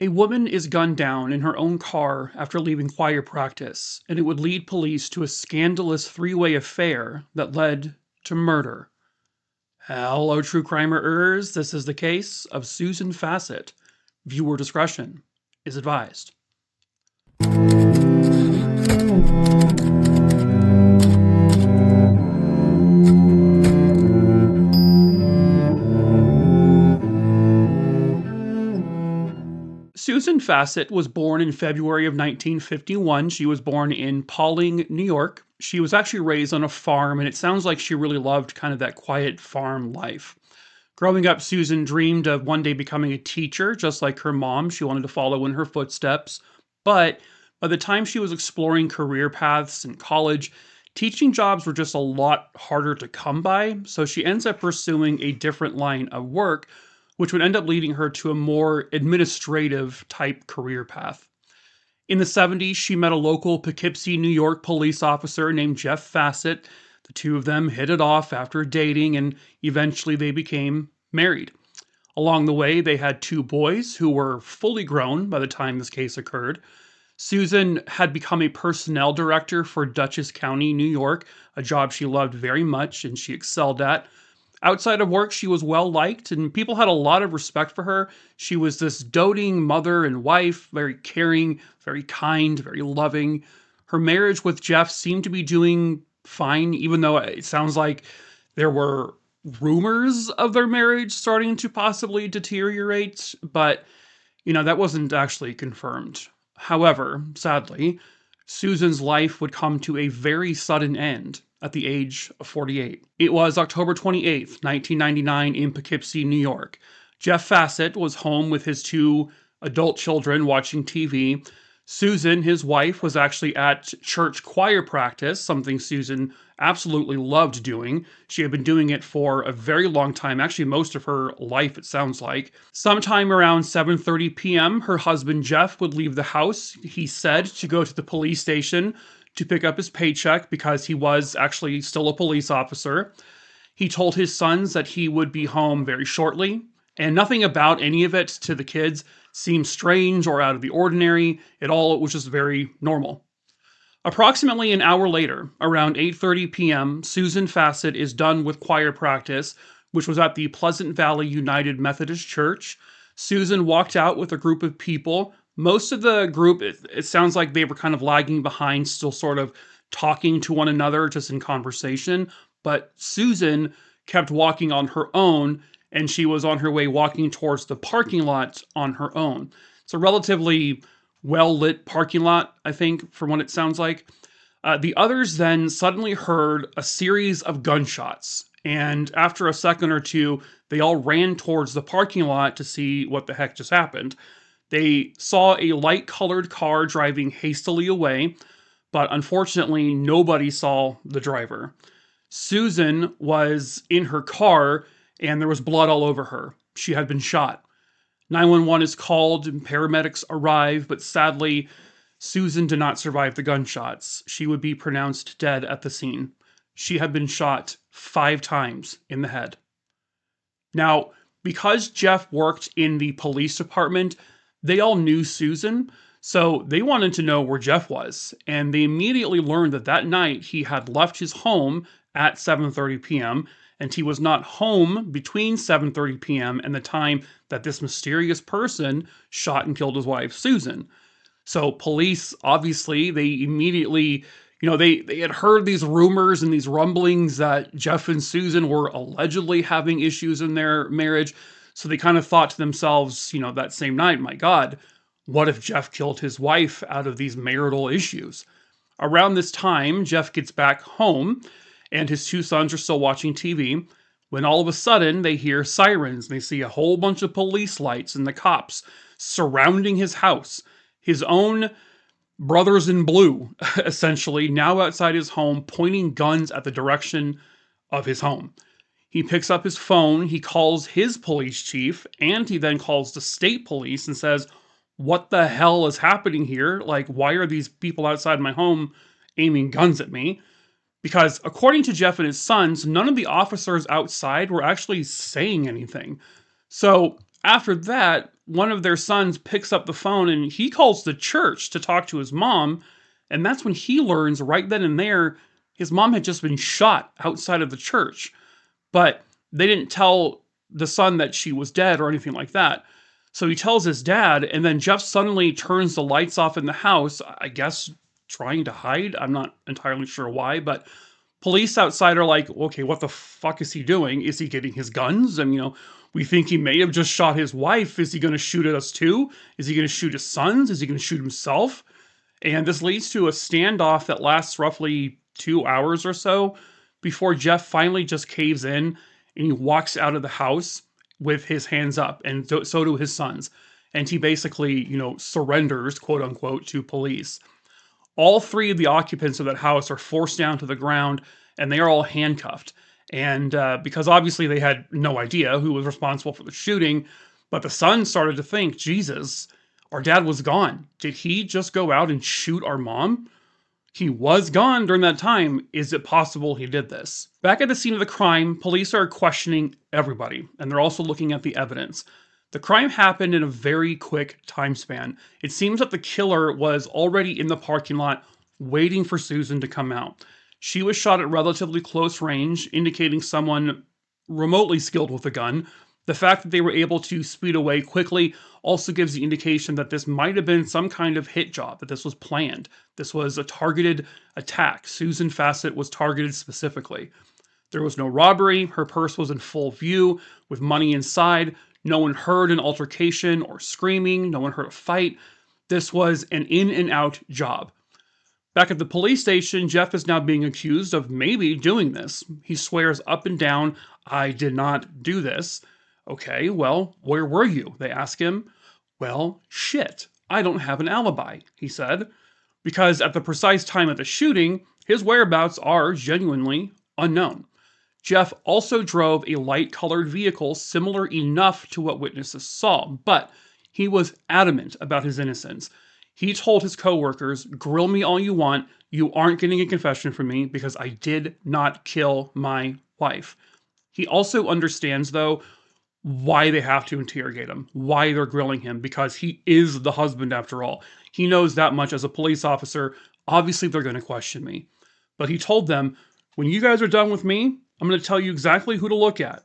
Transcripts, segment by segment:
A woman is gunned down in her own car after leaving choir practice, and it would lead police to a scandalous three-way affair that led to murder. Hello, true crimerers. This is the case of Susan Fassett. Viewer discretion is advised. Susan Fassett was born in February of 1951. She was born in Pawling, New York. She was actually raised on a farm, and it sounds like she really loved kind of that quiet farm life. Growing up, Susan dreamed of one day becoming a teacher, just like her mom. She wanted to follow in her footsteps. But by the time she was exploring career paths in college, teaching jobs were just a lot harder to come by. So she ends up pursuing a different line of work, which would end up leading her to a more administrative type career path. In the 70s, she met a local Poughkeepsie, New York police officer named Jeff Fassett. The two of them hit it off after dating, and eventually they became married. Along the way, they had two boys who were fully grown by the time this case occurred. Susan had become a personnel director for Dutchess County, New York, a job she loved very much and she excelled at. Outside of work, she was well liked, and people had a lot of respect for her. She was this doting mother and wife, very caring, very kind, very loving. Her marriage with Jeff seemed to be doing fine, even though it sounds like there were rumors of their marriage starting to possibly deteriorate, but that wasn't actually confirmed. However, sadly, Susan's life would come to a very sudden end at the age of 48. It was October 28th, 1999, in Poughkeepsie, New York. Jeff Fassett was home with his two adult children watching TV. Susan, his wife, was actually at church choir practice, something Susan absolutely loved doing. She had been doing it for a very long time, actually most of her life, it sounds like. Sometime around 7:30 p.m., her husband Jeff would leave the house, he said, to go to the police station to pick up his paycheck because he was actually still a police officer. He told his sons that he would be home very shortly, and nothing about any of it to the kids seemed strange or out of the ordinary. It all was just very normal. Approximately an hour later, around 8:30 p.m., Susan Fassett is done with choir practice, which was at the Pleasant Valley United Methodist Church. Susan walked out with a group of people. Most of the group, it sounds like they were kind of lagging behind, still sort of talking to one another, just in conversation. But Susan kept walking on her own, and she was on her way walking towards the parking lot on her own. It's a relatively well-lit parking lot, I think, from what it sounds like. The others then suddenly heard a series of gunshots, and after a second or two, they all ran towards the parking lot to see what the heck just happened. They saw a light-colored car driving hastily away, but unfortunately, nobody saw the driver. Susan was in her car, and there was blood all over her. She had been shot. 911 is called, and paramedics arrive, but sadly, Susan did not survive the gunshots. She would be pronounced dead at the scene. She had been shot 5 times in the head. Now, because Jeff worked in the police department, they all knew Susan, so they wanted to know where Jeff was, and they immediately learned that that night he had left his home at 7:30 p.m., and he was not home between 7:30 p.m. and the time that this mysterious person shot and killed his wife, Susan. So police, obviously, they immediately, they had heard these rumors and these rumblings that Jeff and Susan were allegedly having issues in their marriage. So they kind of thought to themselves, that same night, my God, what if Jeff killed his wife out of these marital issues? Around this time, Jeff gets back home and his two sons are still watching TV when all of a sudden they hear sirens and they see a whole bunch of police lights and the cops surrounding his house. His own brothers in blue, essentially, now outside his home, pointing guns at the direction of his home. He picks up his phone, he calls his police chief, and he then calls the state police and says, what the hell is happening here? Like, why are these people outside my home aiming guns at me? Because according to Jeff and his sons, none of the officers outside were actually saying anything. So after that, one of their sons picks up the phone and he calls the church to talk to his mom. And that's when he learns right then and there his mom had just been shot outside of the church. But they didn't tell the son that she was dead or anything like that. So he tells his dad, and then Jeff suddenly turns the lights off in the house, I guess trying to hide. I'm not entirely sure why, but police outside are like, okay, what the fuck is he doing? Is he getting his guns? And, we think he may have just shot his wife. Is he going to shoot at us too? Is he going to shoot his sons? Is he going to shoot himself? And this leads to a standoff that lasts roughly 2 hours or so before Jeff finally just caves in and he walks out of the house with his hands up, and so do his sons. And he basically, surrenders, quote unquote, to police. All three of the occupants of that house are forced down to the ground and they are all handcuffed. And because obviously they had no idea who was responsible for the shooting, but the son started to think, Jesus, our dad was gone. Did he just go out and shoot our mom? He was gone during that time. Is it possible he did this? Back at the scene of the crime, police are questioning everybody, and they're also looking at the evidence. The crime happened in a very quick time span. It seems that the killer was already in the parking lot waiting for Susan to come out. She was shot at relatively close range, indicating someone remotely skilled with a gun. The fact that they were able to speed away quickly also gives the indication that this might have been some kind of hit job, that this was planned. This was a targeted attack. Susan Fassett was targeted specifically. There was no robbery. Her purse was in full view with money inside. No one heard an altercation or screaming. No one heard a fight. This was an in and out job. Back at the police station, Jeff is now being accused of maybe doing this. He swears up and down, I did not do this. Okay, well, where were you? They ask him. Well, shit, I don't have an alibi, he said, because at the precise time of the shooting, his whereabouts are genuinely unknown. Jeff also drove a light-colored vehicle similar enough to what witnesses saw, but he was adamant about his innocence. He told his coworkers, grill me all you want, you aren't getting a confession from me because I did not kill my wife. He also understands, though, why they have to interrogate him, why they're grilling him, because he is the husband after all. He knows that much as a police officer. Obviously, they're going to question me. But he told them, when you guys are done with me, I'm going to tell you exactly who to look at.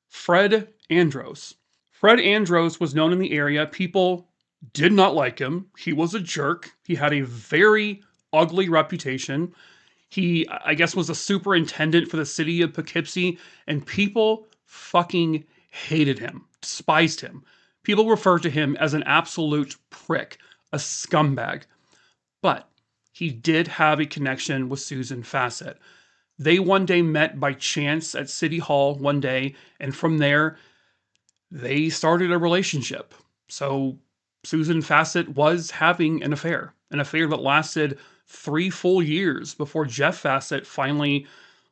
Fred Andros. Fred Andros was known in the area. People did not like him. He was a jerk. He had a very ugly reputation. He, I guess, was a superintendent for the city of Poughkeepsie, and people fucking hated him, despised him. People referred to him as an absolute prick, a scumbag. But he did have a connection with Susan Fassett. They one day met by chance at City Hall one day, and from there, they started a relationship. So Susan Fassett was having an affair that lasted 3 full years before Jeff Fassett finally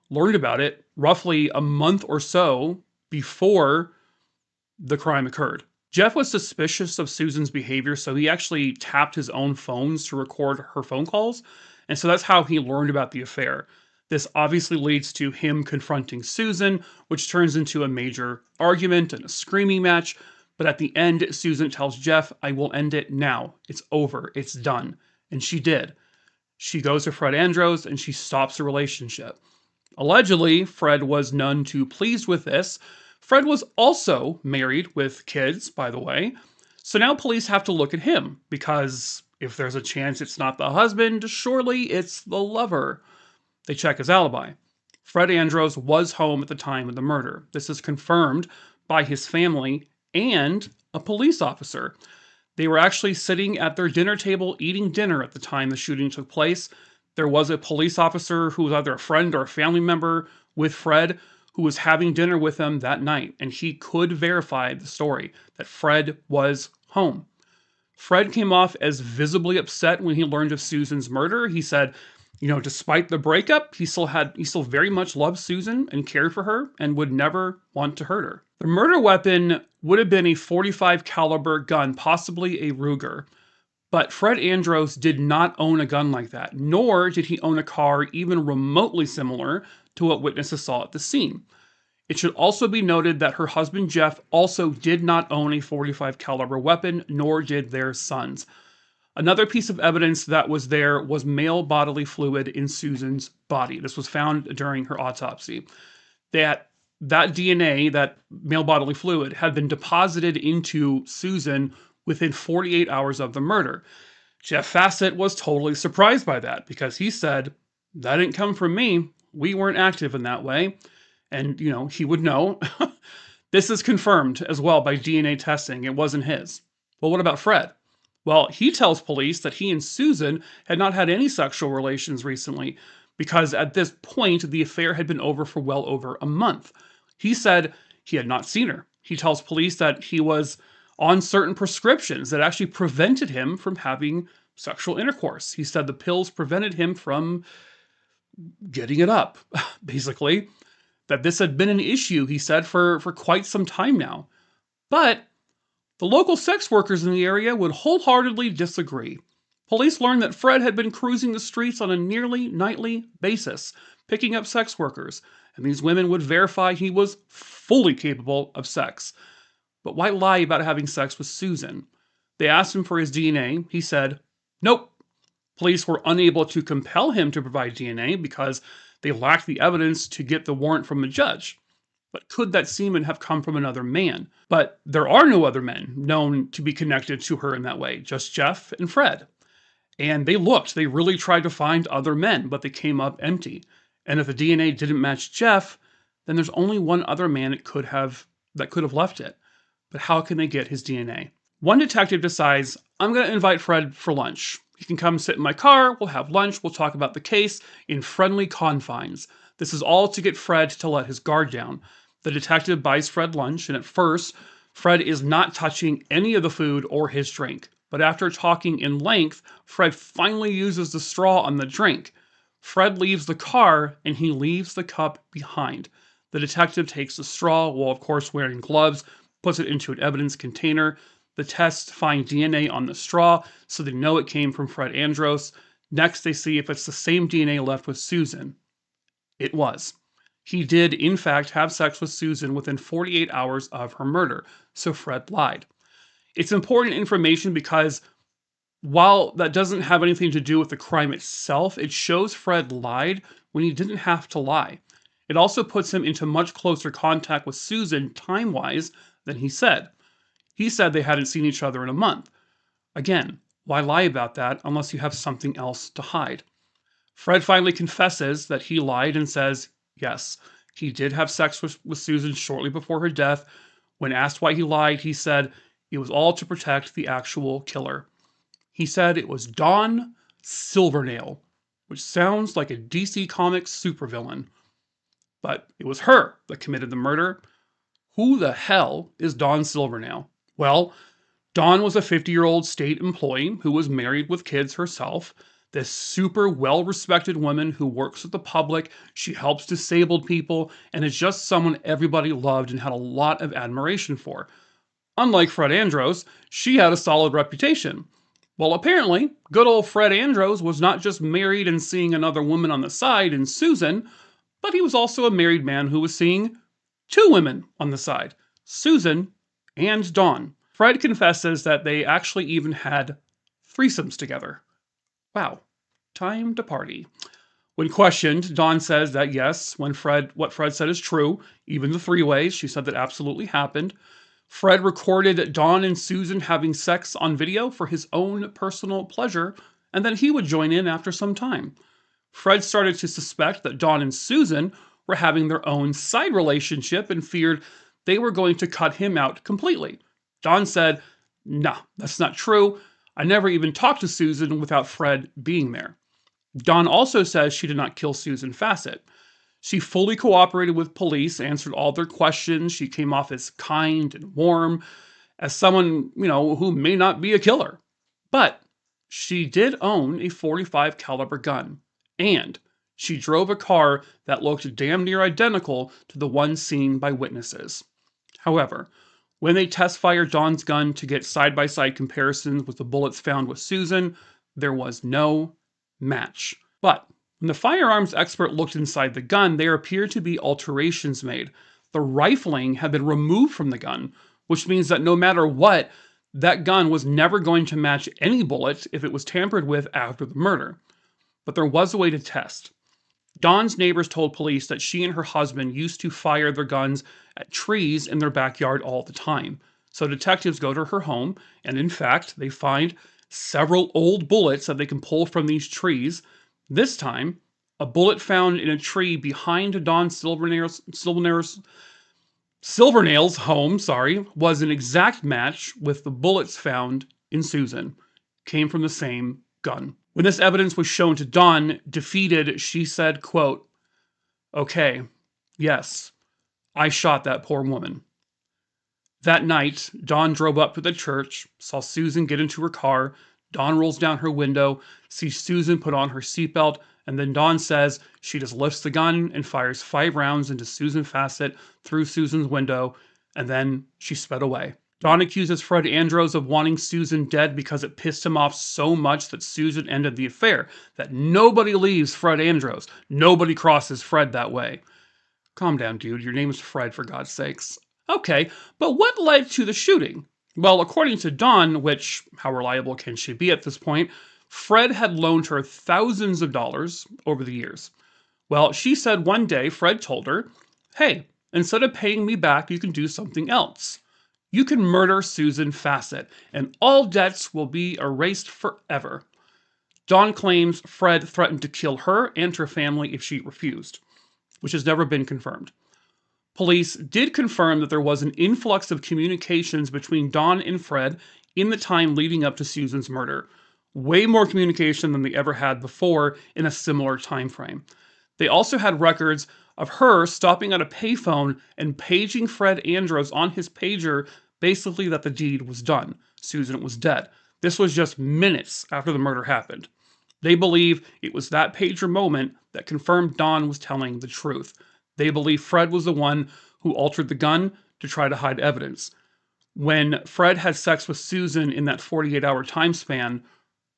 learned about it, roughly a month or so before the crime occurred. Jeff was suspicious of Susan's behavior, so he actually tapped his own phones to record her phone calls, and so that's how he learned about the affair. This obviously leads to him confronting Susan, which turns into a major argument and a screaming match, but at the end, Susan tells Jeff, I will end it now. It's over. It's done. And she did. She goes to Fred Andros and she stops the relationship. Allegedly, Fred was none too pleased with this. Fred was also married with kids, by the way. So now police have to look at him, because if there's a chance it's not the husband, surely it's the lover. They check his alibi. Fred Andros was home at the time of the murder. This is confirmed by his family and a police officer. They were actually sitting at their dinner table eating dinner at the time the shooting took place. There was a police officer who was either a friend or a family member with Fred who was having dinner with them that night, and he could verify the story that Fred was home. Fred came off as visibly upset when he learned of Susan's murder. He said, despite the breakup, he still very much loved Susan and cared for her and would never want to hurt her. The murder weapon would have been a .45 caliber gun, possibly a Ruger. But Fred Andros did not own a gun like that, nor did he own a car even remotely similar to what witnesses saw at the scene. It should also be noted that her husband Jeff also did not own a .45 caliber weapon, nor did their sons. Another piece of evidence that was there was male bodily fluid in Susan's body. This was found during her autopsy. That DNA, that male bodily fluid, had been deposited into Susan within 48 hours of the murder. Jeff Fassett was totally surprised by that because he said, "That didn't come from me. We weren't active in that way." And, he would know. This is confirmed as well by DNA testing. It wasn't his. Well, what about Fred? Well, he tells police that he and Susan had not had any sexual relations recently because at this point the affair had been over for well over a month. He said he had not seen her. He tells police that he was on certain prescriptions that actually prevented him from having sexual intercourse. He said the pills prevented him from getting it up, basically. That this had been an issue, he said, for quite some time now. But the local sex workers in the area would wholeheartedly disagree. Police learned that Fred had been cruising the streets on a nearly nightly basis, picking up sex workers, and these women would verify he was fully capable of sex. But why lie about having sex with Susan? They asked him for his DNA. He said, nope. Police were unable to compel him to provide DNA because they lacked the evidence to get the warrant from a judge. But could that semen have come from another man? But there are no other men known to be connected to her in that way, just Jeff and Fred. And they really tried to find other men, but they came up empty. And if the DNA didn't match Jeff, then there's only one other man that could have left it. But how can they get his DNA? One detective decides, I'm going to invite Fred for lunch. He can come sit in my car, we'll have lunch, we'll talk about the case in friendly confines. This is all to get Fred to let his guard down. The detective buys Fred lunch, and at first, Fred is not touching any of the food or his drink. But after talking in length, Fred finally uses the straw on the drink. Fred leaves the car, and he leaves the cup behind. The detective takes the straw, while of course wearing gloves, puts it into an evidence container. The tests find DNA on the straw, so they know it came from Fred Andros. Next, they see if it's the same DNA left with Susan. It was. He did, in fact, have sex with Susan within 48 hours of her murder, so Fred lied. It's important information because while that doesn't have anything to do with the crime itself, it shows Fred lied when he didn't have to lie. It also puts him into much closer contact with Susan time-wise than he said. He said they hadn't seen each other in a month. Again, why lie about that unless you have something else to hide? Fred finally confesses that he lied and says, yes, he did have sex with Susan shortly before her death. When asked why he lied, he said it was all to protect the actual killer. He said it was Dawn Silvernail, which sounds like a DC Comics supervillain. But it was her that committed the murder. Who the hell is Dawn Silvernail? Well, Dawn was a 50-year-old state employee who was married with kids herself. This super well-respected woman who works with the public. She helps disabled people and is just someone everybody loved and had a lot of admiration for. Unlike Fred Andros, she had a solid reputation. Well, apparently, good old Fred Andros was not just married and seeing another woman on the side in Susan, but he was also a married man who was seeing two women on the side, Susan and Dawn. Fred confesses that they actually even had threesomes together. Wow, time to party. When questioned, Dawn says that yes, what Fred said is true, even the three-ways. She said that absolutely happened. Fred recorded Dawn and Susan having sex on video for his own personal pleasure, and then he would join in after some time. Fred started to suspect that Dawn and Susan were having their own side relationship and feared they were going to cut him out completely. Dawn said, "Nah, that's not true. I never even talked to Susan without Fred being there." Dawn also says she did not kill Susan Fassett. She fully cooperated with police, answered all their questions. She came off as kind and warm, as someone, who may not be a killer. But she did own a .45 caliber gun, and she drove a car that looked damn near identical to the one seen by witnesses. However, when they test-fired Dawn's gun to get side-by-side comparisons with the bullets found with Susan, there was no match. But when the firearms expert looked inside the gun, there appeared to be alterations made. the rifling had been removed from the gun, which means that no matter what, that gun was never going to match any bullet if it was tampered with after the murder. But there was a way to test. Dawn's neighbors told police that she and her husband used to fire their guns at trees in their backyard all the time. So detectives go to her home, and in fact, they find several old bullets that they can pull from these trees. This time, a bullet found in a tree behind Dawn Silvernail's home, was an exact match with the bullets found in Susan. Came from the same gun. When this evidence was shown to Dawn, defeated, she said, quote, "Okay, yes, I shot that poor woman." That night, Dawn drove up to the church, saw Susan get into her car. Dawn rolls down her window, sees Susan put on her seatbelt, and then Dawn says she just lifts the gun and fires 5 rounds into Susan Fassett through Susan's window, and then she sped away. Dawn accuses Fred Andros of wanting Susan dead because it pissed him off so much that Susan ended the affair, that nobody leaves Fred Andros. Nobody crosses Fred that way. Calm down, dude. Your name is Fred, for God's sakes. Okay, but what led to the shooting? Well, according to Dawn, which, how reliable can she be at this point, Fred had loaned her thousands of dollars over the years. Well, she said one day Fred told her, "Hey, instead of paying me back, you can do something else. You can murder Susan Fassett, and all debts will be erased forever." Dawn claims Fred threatened to kill her and her family if she refused, which has never been confirmed. Police did confirm that there was an influx of communications between Dawn and Fred in the time leading up to Susan's murder. Way more communication than they ever had before in a similar time frame. They also had records of her stopping at a payphone and paging Fred Andros on his pager, basically that the deed was done. Susan was dead. This was just minutes after the murder happened. They believe it was that pager moment that confirmed Dawn was telling the truth. They believe Fred was the one who altered the gun to try to hide evidence. When Fred had sex with Susan in that 48-hour time span,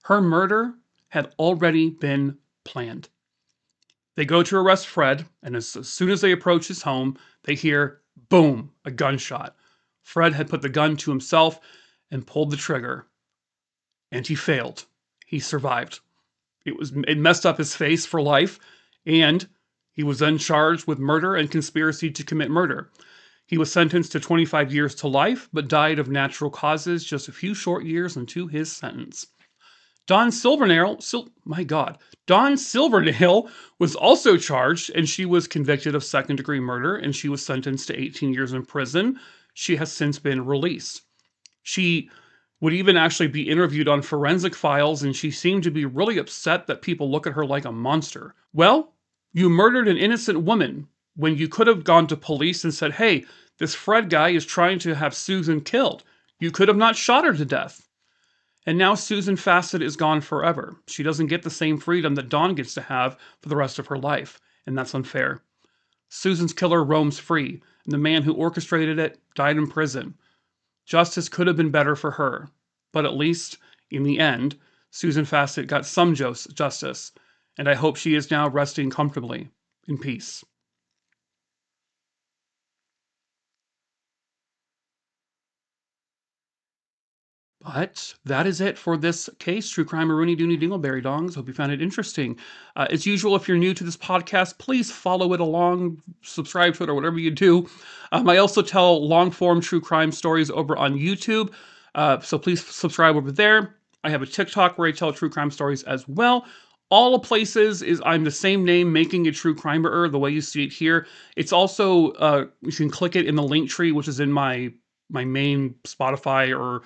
her murder had already been planned. They go to arrest Fred, and as soon as they approach his home, they hear, boom, a gunshot. Fred had put the gun to himself and pulled the trigger. And he failed. He survived. It messed up his face for life, and he was then charged with murder and conspiracy to commit murder. He was sentenced to 25 years to life, but died of natural causes just a few short years into his sentence. Dawn Silvernail was also charged, and she was convicted of second-degree murder, and she was sentenced to 18 years in prison. She has since been released. She would even actually be interviewed on Forensic Files, and she seemed to be really upset that people look at her like a monster. Well, you murdered an innocent woman when you could have gone to police and said, "Hey, this Fred guy is trying to have Susan killed." You could have not shot her to death. And now Susan Fassett is gone forever. She doesn't get the same freedom that Dawn gets to have for the rest of her life, and that's unfair. Susan's killer roams free, and the man who orchestrated it died in prison. Justice could have been better for her, but at least, in the end, Susan Fassett got some justice, and I hope she is now resting comfortably in peace. But that is it for this case, True Crime Rooney Dooney Dingleberry Dongs. Hope you found it interesting. As usual, if you're new to this podcast, please follow it along, subscribe to it, or whatever you do. I also tell long-form true crime stories over on YouTube, so please subscribe over there. I have a TikTok where I tell true crime stories as well. All the places I'm the same name, Making a True Crimer, the way you see it here. It's also, you can click it in the link tree, which is in my main Spotify or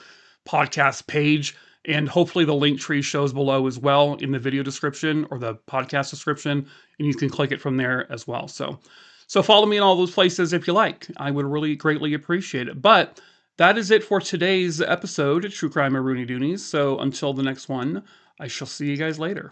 podcast page, and hopefully the link tree shows below as well in the video description or the podcast description, and you can click it from there as well. So follow me in all those places if you like. I would really greatly appreciate it. But that is it for today's episode, True Crime or Rooney Doonies. So until the next one, I shall see you guys later.